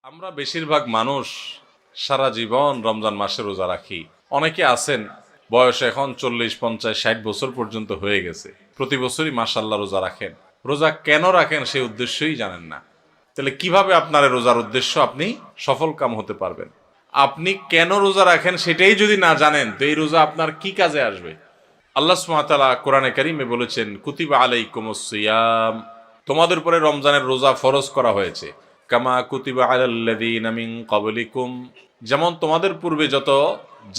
আমরা বেশিরভাগ মানুষ সারা জীবন রমজান মাসে রোজা রাখি। অনেকে আছেন বয়স এখন 40, 50, 60 বছর পর্যন্ত হয়ে গেছে, প্রতি বছরই মাশাআল্লাহ রোজা রাখেন। রোজা কেন রাখেন সেই উদ্দেশ্যই জানেন না। তাহলে কিভাবে আপনার রোজার উদ্দেশ্য আপনি সফল কাম হতে পারবেন? আপনি কেন রোজা রাখেন সেটাই যদি না জানেন তো এই রোজা আপনার কি কাজে আসবে? আল্লাহ সুবহানাহু ওয়া তাআলা কোরআনে কারীমে বলেছেন, কুতিবা আলাইকুমুস সিয়াম, তোমাদের উপরে রমজানের রোজা ফরজ করা হয়েছে। কামা কুতিবা আলাল্লাযীনা মিন ক্বাবলিকুম, যেমন তোমাদের পূর্বে যত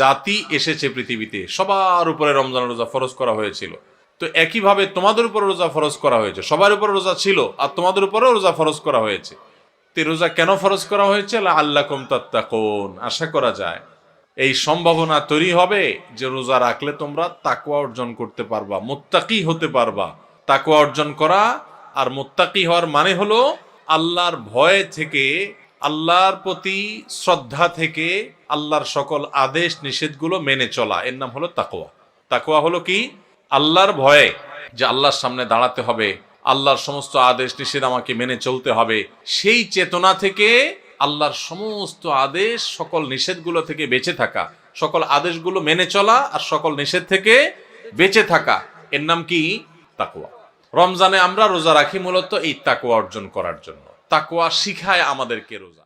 জাতি এসেছে পৃথিবীতে সবার উপরে রমজানের রোজা ফরজ করা হয়েছিল। তো একইভাবে তোমাদের উপরে রোজা ফরজ করা হয়েছে। সবার উপরে রোজা ছিল আর তোমাদের উপরেও রোজা ফরজ করা হয়েছে। তো রোজা কেন ফরজ করা হয়েছে? লাআল্লাকুম তাত্তাকুন, আশা করা যায় এই সম্ভাবনা তৈরি হবে যে রোজা রাখলে তোমরা তাকওয়া অর্জন করতে পারবা, মুত্তাকি হতে পারবা। তাকওয়া অর্জন করা আর মুত্তাকি হওয়ার মানে হলো আল্লাহর ভয় থেকে, আল্লাহর প্রতি শ্রদ্ধা থেকে, আল্লাহর সকল আদেশ নিষেধগুলো মেনে চলা, এর নাম হলো তাকওয়া। তাকওয়া হলো কি? আল্লাহর ভয়ে, যে আল্লাহর সামনে দাঁড়াতে হবে, আল্লাহর সমস্ত আদেশ নিষেধ আমাকে মেনে চলতে হবে, সেই চেতনা থেকে আল্লাহর সমস্ত আদেশ সকল নিষেধগুলো থেকে বেঁচে থাকা, সকল আদেশগুলো মেনে চলা আর সকল নিষেধ থেকে বেঁচে থাকা, এর নাম কি? তাকওয়া। রমজানে আমরা রোজা রাখি মূলত এই তাকওয়া অর্জন করার জন্য। তাকওয়া শিখায় আমাদেরকে রোজা।